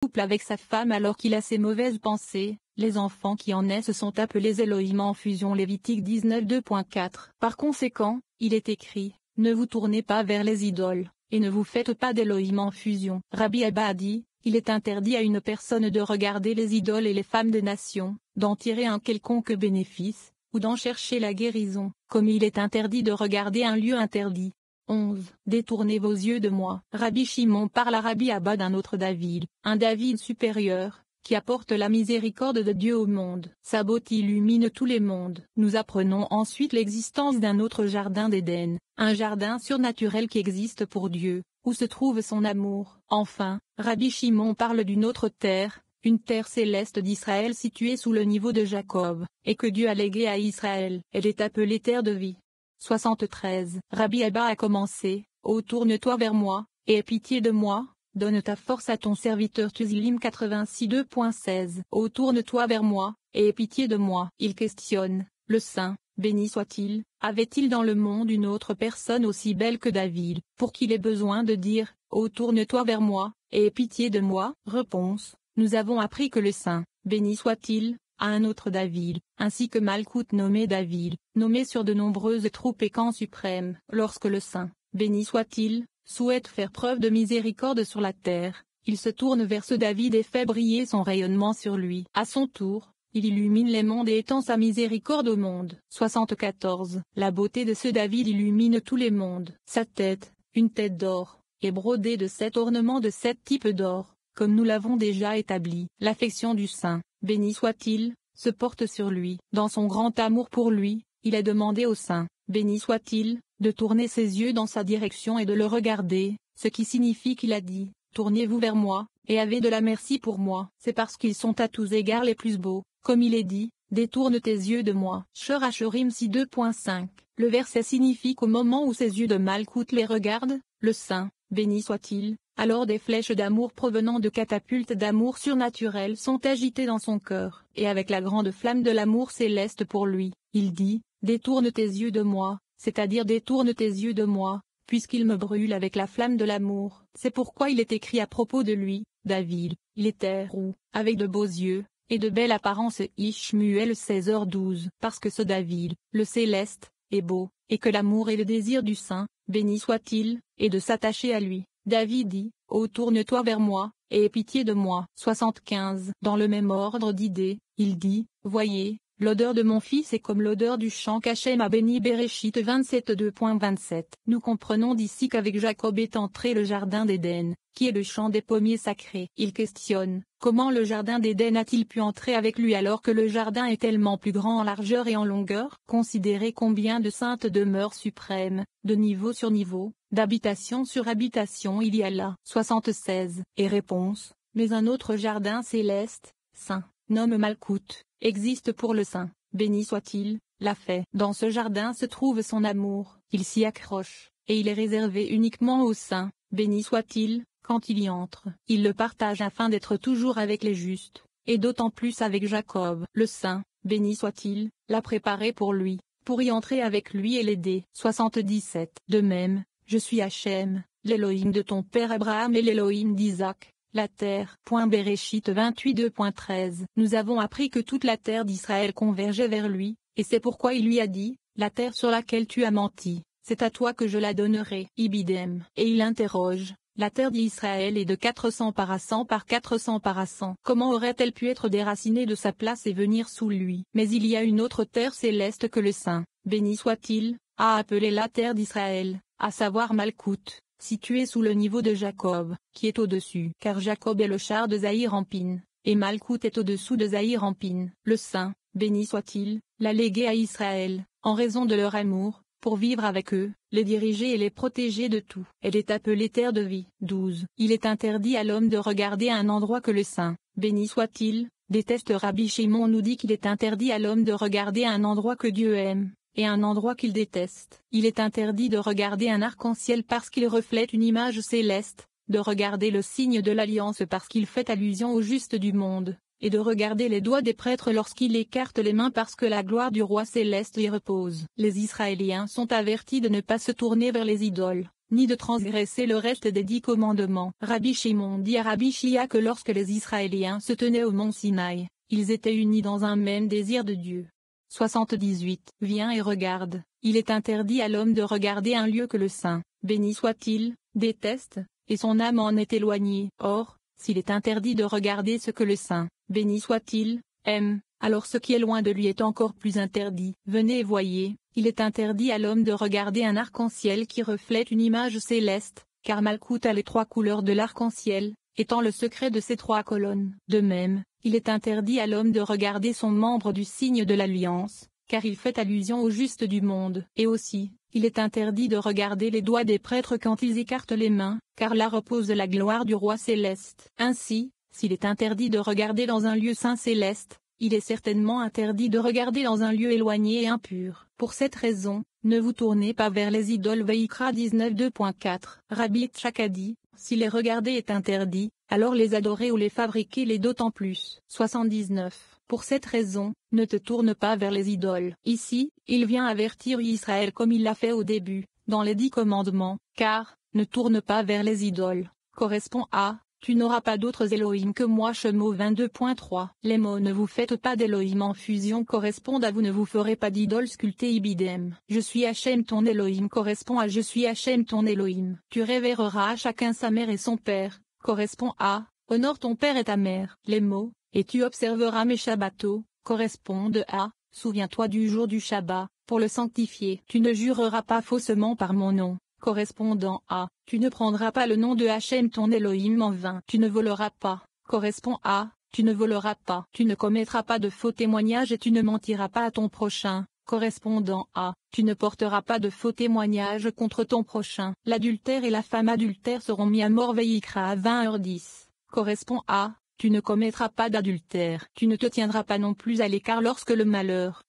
couple avec sa femme alors qu'il a ses mauvaises pensées, les enfants qui en naissent sont appelés Elohim en fusion Lévitique 19 2.4. Par conséquent, il est écrit, ne vous tournez pas vers les idoles, et ne vous faites pas d'Elohim en fusion. Rabbi Abba a dit, il est interdit à une personne de regarder les idoles et les femmes des nations, d'en tirer un quelconque bénéfice, ou d'en chercher la guérison, comme il est interdit de regarder un lieu interdit. 11. Détournez vos yeux de moi. Rabbi Shimon parle à Rabbi Abba d'un autre David, un David supérieur, qui apporte la miséricorde de Dieu au monde. Sa beauté illumine tous les mondes. Nous apprenons ensuite l'existence d'un autre jardin d'Éden, un jardin surnaturel qui existe pour Dieu, où se trouve son amour. Enfin, Rabbi Shimon parle d'une autre terre, une terre céleste d'Israël située sous le niveau de Jacob, et que Dieu a léguée à Israël. Elle est appelée terre de vie. 73. Rabbi Abba a commencé, ô tourne-toi vers moi, et aie pitié de moi, donne ta force à ton serviteur Tuzilim 86 2.16. Ô tourne-toi vers moi, et aie pitié de moi. Il questionne, le saint, béni soit-il, avait-il dans le monde une autre personne aussi belle que David, pour qu'il ait besoin de dire, ô tourne-toi vers moi, et aie pitié de moi? Réponse, nous avons appris que le saint, béni soit-il, à un autre David, ainsi que Malkout nommé David, nommé sur de nombreuses troupes et camps suprêmes. Lorsque le saint, béni soit-il, souhaite faire preuve de miséricorde sur la terre, il se tourne vers ce David et fait briller son rayonnement sur lui. À son tour, il illumine les mondes et étend sa miséricorde au monde. 74. La beauté de ce David illumine tous les mondes. Sa tête, une tête d'or, est brodée de 7 ornements de 7 types d'or, comme nous l'avons déjà établi. L'affection du saint, béni soit-il, se porte sur lui. Dans son grand amour pour lui, il a demandé au saint, béni soit-il, de tourner ses yeux dans sa direction et de le regarder, ce qui signifie qu'il a dit, tournez-vous vers moi, et avez de la merci pour moi. C'est parce qu'ils sont à tous égards les plus beaux, comme il est dit, détourne tes yeux de moi. Shor Hashorim 6 2.5. Le verset signifie qu'au moment où ses yeux de Malkout les regardent, le saint, béni soit-il, alors des flèches d'amour provenant de catapultes d'amour surnaturel sont agitées dans son cœur, et avec la grande flamme de l'amour céleste pour lui, il dit, détourne tes yeux de moi, c'est-à-dire détourne tes yeux de moi, puisqu'il me brûle avec la flamme de l'amour. C'est pourquoi il est écrit à propos de lui, David, il était roux, avec de beaux yeux, et de belle apparence. Ishmuel 16h12. Parce que ce David, le céleste, est beau, et que l'amour est le désir du saint, béni soit-il, et de s'attacher à lui. David dit, ô tourne-toi vers moi, et aie pitié de moi. 75. Dans le même ordre d'idées, il dit, voyez, l'odeur de mon fils est comme l'odeur du champ qu'Hachem a béni. Bereshit 27 2.27. Nous comprenons d'ici qu'avec Jacob est entré le jardin d'Éden, qui est le champ des pommiers sacrés. Il questionne, comment le jardin d'Éden a-t-il pu entrer avec lui alors que le jardin est tellement plus grand en largeur et en longueur? Considérez combien de saintes demeures suprêmes, de niveau sur niveau, d'habitation sur habitation il y a là. 76. Et réponse, mais un autre jardin céleste, saint, nomme Malkout, existe pour le saint, béni soit-il, l'a fait. Dans ce jardin se trouve son amour, il s'y accroche, et il est réservé uniquement aux saints, béni soit-il, quand il y entre. Il le partage afin d'être toujours avec les justes, et d'autant plus avec Jacob. Le saint, béni soit-il, l'a préparé pour lui, pour y entrer avec lui et l'aider. 77. De même, je suis Hachem, l'Élohim de ton père Abraham et l'Élohim d'Isaac. La terre. Bereshit 28 2.13. Nous avons appris que toute la terre d'Israël convergeait vers lui, et c'est pourquoi il lui a dit, la terre sur laquelle tu as menti, c'est à toi que je la donnerai. Ibidem. Et il interroge, la terre d'Israël est de 400 parasans par 400 parasans. Comment aurait-elle pu être déracinée de sa place et venir sous lui? Mais il y a une autre terre céleste que le saint, béni soit-il, a appelé la terre d'Israël, à savoir Malkout, situé sous le niveau de Jacob, qui est au-dessus. Car Jacob est le char de Zahir en pine, et Malkout est au-dessous de Zahir en pine. Le saint, béni soit-il, l'a légué à Israël, en raison de leur amour, pour vivre avec eux, les diriger et les protéger de tout. Elle est appelée terre de vie. 12. Il est interdit à l'homme de regarder à un endroit que le saint, béni soit-il, déteste. Rabbi Shimon nous dit qu'il est interdit à l'homme de regarder à un endroit que Dieu aime, et un endroit qu'il déteste. Il est interdit de regarder un arc-en-ciel parce qu'il reflète une image céleste, de regarder le signe de l'alliance parce qu'il fait allusion au juste du monde, et de regarder les doigts des prêtres lorsqu'il écarte les mains parce que la gloire du roi céleste y repose. Les Israéliens sont avertis de ne pas se tourner vers les idoles, ni de transgresser le reste des 10 commandements. Rabbi Shimon dit à Rabbi Chia que lorsque les Israéliens se tenaient au mont Sinaï, ils étaient unis dans un même désir de Dieu. 78. Viens et regarde, il est interdit à l'homme de regarder un lieu que le Saint, béni soit-il, déteste, et son âme en est éloignée. Or, s'il est interdit de regarder ce que le Saint, béni soit-il, aime, alors ce qui est loin de lui est encore plus interdit. Venez et voyez, il est interdit à l'homme de regarder un arc-en-ciel qui reflète une image céleste, car Malkout a les 3 couleurs de l'arc-en-ciel, étant le secret de ces 3 colonnes. De même, il est interdit à l'homme de regarder son membre du signe de l'alliance, car il fait allusion au juste du monde. Et aussi, il est interdit de regarder les doigts des prêtres quand ils écartent les mains, car là repose la gloire du roi céleste. Ainsi, s'il est interdit de regarder dans un lieu saint céleste, il est certainement interdit de regarder dans un lieu éloigné et impur. Pour cette raison, ne vous tournez pas vers les idoles. Veikra 19:2.4. Rabbi Tchak a dit, si les regarder est interdit, alors les adorer ou les fabriquer l'est d'autant plus. 79. Pour cette raison, ne te tourne pas vers les idoles. Ici, il vient avertir Israël comme il l'a fait au début, dans les 10 commandements, car, ne tourne pas vers les idoles, correspond à, tu n'auras pas d'autres Elohim que moi. Shemo 22.3. Les mots ne vous faites pas d'Elohim en fusion correspondent à vous ne vous ferez pas d'idole sculptée ibidem. Je suis Hachem ton Elohim correspond à je suis Hachem ton Elohim. Tu révéreras à chacun sa mère et son père, correspond à, honore ton père et ta mère. Les mots, et tu observeras mes Shabbatos, correspondent à, souviens-toi du jour du Shabbat, pour le sanctifier. Tu ne jureras pas faussement par mon nom, correspondant à, tu ne prendras pas le nom de Hachem ton Elohim en vain. Tu ne voleras pas, correspond à, tu ne voleras pas. Tu ne commettras pas de faux témoignages et tu ne mentiras pas à ton prochain, correspondant à, tu ne porteras pas de faux témoignages contre ton prochain. L'adultère et la femme adultère seront mis à mort. Veikra 20h10, correspond à, tu ne commettras pas d'adultère. Tu ne te tiendras pas non plus à l'écart lorsque le malheur,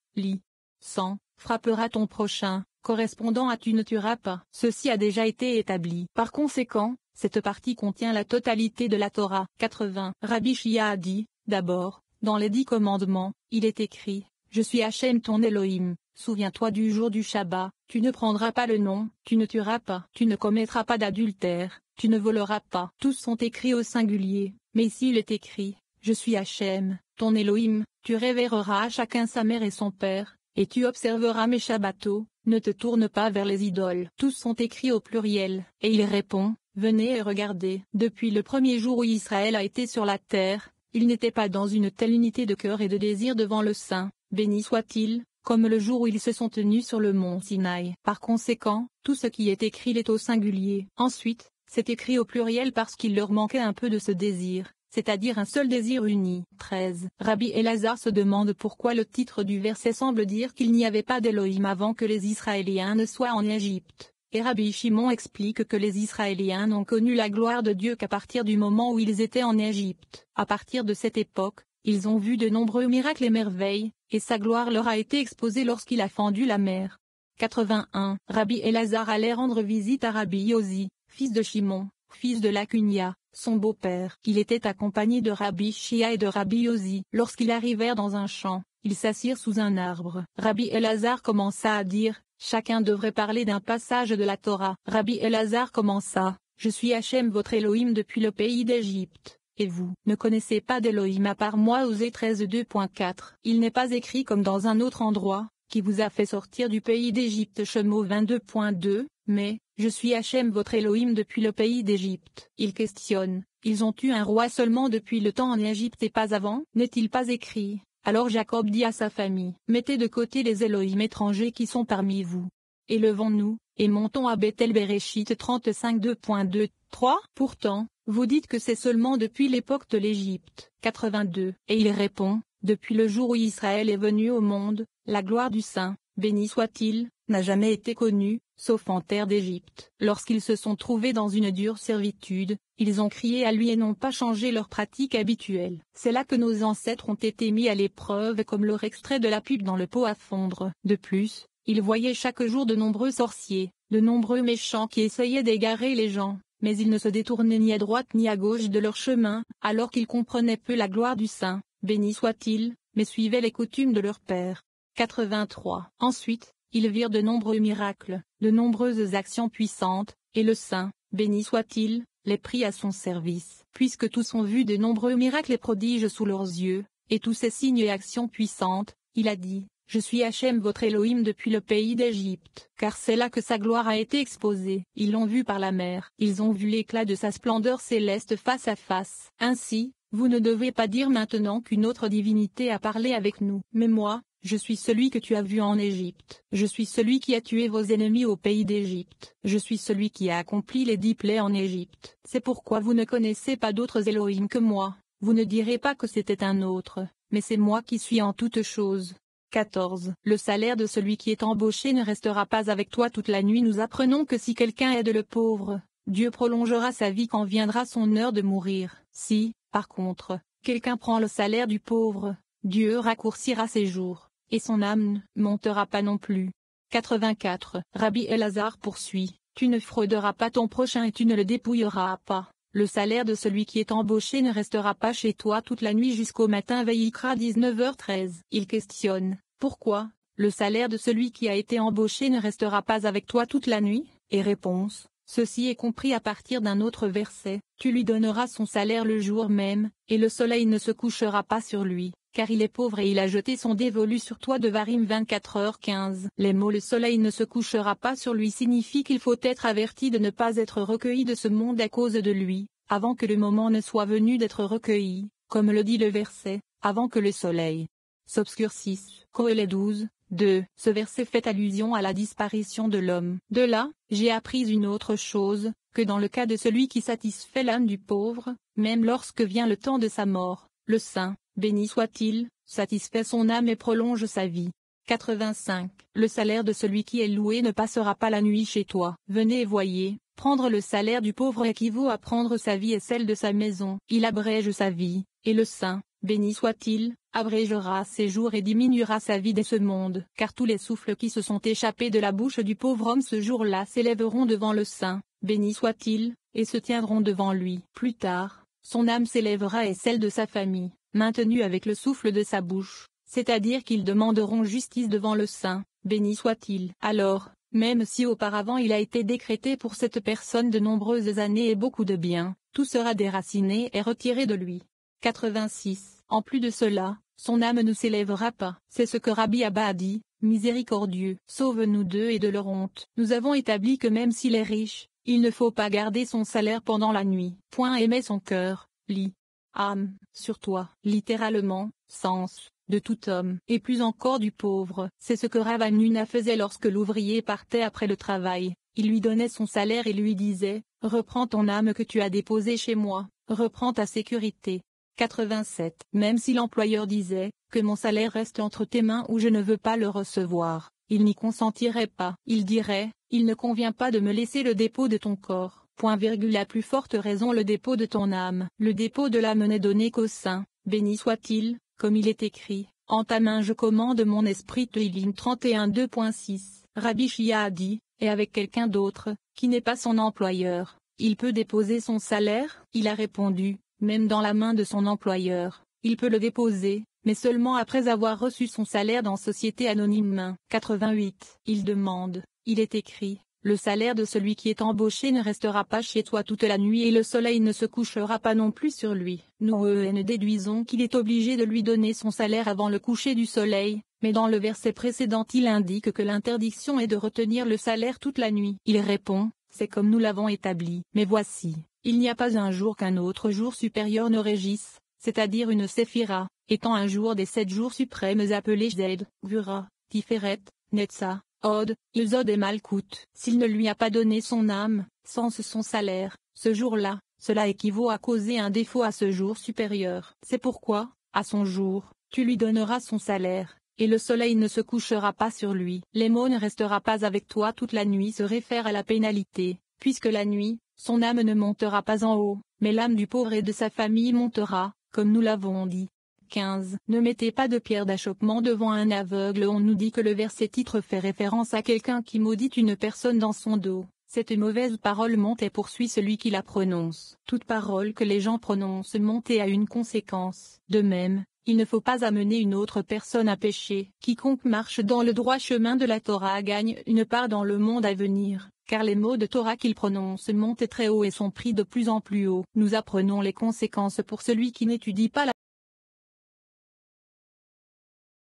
sang, frappera ton prochain, correspondant à tu ne tueras pas. Ceci a déjà été établi. Par conséquent, cette partie contient la totalité de la Torah. 80. Rabbi Chia a dit, d'abord, dans les 10 commandements, il est écrit, je suis Hachem ton Elohim, souviens-toi du jour du Shabbat, tu ne prendras pas le nom, tu ne tueras pas, tu ne commettras pas d'adultère, tu ne voleras pas. Tous sont écrits au singulier, mais ici il est écrit, je suis Hachem, ton Elohim, tu révéreras à chacun sa mère et son père, et tu observeras mes Shabbatos. Ne te tourne pas vers les idoles. Tous sont écrits au pluriel. Et il répond, venez et regardez. Depuis le premier jour où Israël a été sur la terre, il n'était pas dans une telle unité de cœur et de désir devant le Saint, béni soit-il, comme le jour où ils se sont tenus sur le mont Sinaï. Par conséquent, tout ce qui est écrit l'est au singulier. Ensuite, c'est écrit au pluriel parce qu'il leur manquait un peu de ce désir, c'est-à-dire un seul désir uni. 13. Rabbi Elazar se demande pourquoi le titre du verset semble dire qu'il n'y avait pas d'Elohim avant que les Israéliens ne soient en Égypte. Et Rabbi Shimon explique que les Israéliens n'ont connu la gloire de Dieu qu'à partir du moment où ils étaient en Égypte. À partir de cette époque, ils ont vu de nombreux miracles et merveilles, et sa gloire leur a été exposée lorsqu'il a fendu la mer. 81. Rabbi Elazar allait rendre visite à Rabbi Yosi, fils de Shimon, fils de Lacunia, son beau-père. Il était accompagné de Rabbi Chia et de Rabbi Yosi. Lorsqu'ils arrivèrent dans un champ, ils s'assirent sous un arbre. Rabbi Elazar commença à dire, chacun devrait parler d'un passage de la Torah. Rabbi Elazar commença, je suis Hachem votre Elohim depuis le pays d'Égypte. Et vous ne connaissez pas d'Elohim à part moi. Osée 13:2.4. Il n'est pas écrit comme dans un autre endroit, qui vous a fait sortir du pays d'Égypte. Shemo 22.2, mais, je suis Hachem votre Elohim depuis le pays d'Égypte. Il questionne, ils ont eu un roi seulement depuis le temps en Égypte et pas avant? N'est-il pas écrit? Alors Jacob dit à sa famille, mettez de côté les Elohim étrangers qui sont parmi vous. Élevons-nous, et montons à Bethel. Bereshit 35:2.2-3. Pourtant, vous dites que c'est seulement depuis l'époque de l'Égypte. 82. Et il répond, depuis le jour où Israël est venu au monde, la gloire du Saint, béni soit-il, n'a jamais été connue, sauf en terre d'Égypte. Lorsqu'ils se sont trouvés dans une dure servitude, ils ont crié à lui et n'ont pas changé leur pratique habituelle. C'est là que nos ancêtres ont été mis à l'épreuve comme leur extrait de la pipe dans le pot à fondre. De plus, ils voyaient chaque jour de nombreux sorciers, de nombreux méchants qui essayaient d'égarer les gens, mais ils ne se détournaient ni à droite ni à gauche de leur chemin, alors qu'ils comprenaient peu la gloire du Saint, béni soit-il, mais suivaient les coutumes de leur père. 83. Ensuite, ils virent de nombreux miracles, de nombreuses actions puissantes, et le saint, béni soit-il, les prit à son service. Puisque tous ont vu de nombreux miracles et prodiges sous leurs yeux, et tous ces signes et actions puissantes, il a dit, je suis Hachem votre Elohim depuis le pays d'Égypte. Car c'est là que sa gloire a été exposée. Ils l'ont vu par la mer. Ils ont vu l'éclat de sa splendeur céleste face à face. Ainsi, vous ne devez pas dire maintenant qu'une autre divinité a parlé avec nous. Mais moi, je suis celui que tu as vu en Égypte. Je suis celui qui a tué vos ennemis au pays d'Égypte. Je suis celui qui a accompli les 10 plaies en Égypte. C'est pourquoi vous ne connaissez pas d'autres Elohim que moi. Vous ne direz pas que c'était un autre, mais c'est moi qui suis en toutes choses. 14. Le salaire de celui qui est embauché ne restera pas avec toi toute la nuit. Nous apprenons que si quelqu'un aide le pauvre, Dieu prolongera sa vie quand viendra son heure de mourir. Si, par contre, quelqu'un prend le salaire du pauvre, Dieu raccourcira ses jours, et son âme ne montera pas non plus. 84. Rabbi Elazar poursuit, tu ne frauderas pas ton prochain et tu ne le dépouilleras pas. Le salaire de celui qui est embauché ne restera pas chez toi toute la nuit jusqu'au matin. Vayikra 19h13. Il questionne, pourquoi, le salaire de celui qui a été embauché ne restera pas avec toi toute la nuit? Et réponse, ceci est compris à partir d'un autre verset, tu lui donneras son salaire le jour même, et le soleil ne se couchera pas sur lui, car il est pauvre et il a jeté son dévolu sur toi. Devarim 24h15. Les mots le soleil ne se couchera pas sur lui signifient qu'il faut être averti de ne pas être recueilli de ce monde à cause de lui, avant que le moment ne soit venu d'être recueilli, comme le dit le verset, avant que le soleil s'obscurcisse. Kohélet 12, 2. Ce verset fait allusion à la disparition de l'homme. De là, j'ai appris une autre chose, que dans le cas de celui qui satisfait l'âme du pauvre, même lorsque vient le temps de sa mort, le saint, béni soit-il, satisfait son âme et prolonge sa vie. 85. Le salaire de celui qui est loué ne passera pas la nuit chez toi. Venez et voyez, prendre le salaire du pauvre équivaut à prendre sa vie et celle de sa maison. Il abrège sa vie, et le saint, béni soit-il, abrégera ses jours et diminuera sa vie dès ce monde. Car tous les souffles qui se sont échappés de la bouche du pauvre homme ce jour-là s'élèveront devant le saint, béni soit-il, et se tiendront devant lui. Plus tard, son âme s'élèvera et celle de sa famille, maintenue avec le souffle de sa bouche, c'est-à-dire qu'ils demanderont justice devant le saint, béni soit-il. Alors, même si auparavant il a été décrété pour cette personne de nombreuses années et beaucoup de biens, tout sera déraciné et retiré de lui. 86. En plus de cela, son âme ne s'élèvera pas. C'est ce que Rabbi Abba a dit, miséricordieux, sauve-nous d'eux et de leur honte. Nous avons établi que même s'il est riche, il ne faut pas garder son salaire pendant la nuit. Aimer son cœur, lit, âme, sur toi, littéralement, sens, de tout homme, et plus encore du pauvre. C'est ce que Rav Hamnuna faisait lorsque l'ouvrier partait après le travail. Il lui donnait son salaire et lui disait, reprends ton âme que tu as déposée chez moi, reprends ta sécurité. 87. Même si l'employeur disait, que mon salaire reste entre tes mains ou je ne veux pas le recevoir, il n'y consentirait pas. Il dirait, il ne convient pas de me laisser le dépôt de ton corps. À plus forte raison le dépôt de ton âme. Le dépôt de l'âme n'est donné qu'au saint, béni soit-il, comme il est écrit, en ta main je commande mon esprit. Teilim 31 2.6. Rabbi Shia a dit, et avec quelqu'un d'autre, qui n'est pas son employeur, il peut déposer son salaire? Il a répondu, même dans la main de son employeur, il peut le déposer, mais seulement après avoir reçu son salaire dans Société Anonyme. 88. Il demande, il est écrit, le salaire de celui qui est embauché ne restera pas chez toi toute la nuit et le soleil ne se couchera pas non plus sur lui. Nous ne déduisons qu'il est obligé de lui donner son salaire avant le coucher du soleil, mais dans le verset précédent il indique que l'interdiction est de retenir le salaire toute la nuit. Il répond, c'est comme nous l'avons établi. Mais voici, il n'y a pas un jour qu'un autre jour supérieur ne régisse, c'est-à-dire une séphira, étant un jour des 7 jours suprêmes appelés Zed, Gvura, Tiferet, Netza, Od, Ilzod et Malkout. S'il ne lui a pas donné son âme, sans son salaire, ce jour-là, cela équivaut à causer un défaut à ce jour supérieur. C'est pourquoi, à son jour, tu lui donneras son salaire, et le soleil ne se couchera pas sur lui. Les mots ne restera pas avec toi toute la nuit se réfèrent à la pénalité, puisque la nuit, son âme ne montera pas en haut, mais l'âme du pauvre et de sa famille montera, comme nous l'avons dit. 15. Ne mettez pas de pierre d'achoppement devant un aveugle. On nous dit que le verset titre fait référence à quelqu'un qui maudit une personne dans son dos. Cette mauvaise parole monte et poursuit celui qui la prononce. Toute parole que les gens prononcent monte et a une conséquence. De même, il ne faut pas amener une autre personne à pécher. Quiconque marche dans le droit chemin de la Torah gagne une part dans le monde à venir, car les mots de Torah qu'il prononce montent très haut et sont pris de plus en plus haut. Nous apprenons les conséquences pour celui qui n'étudie pas la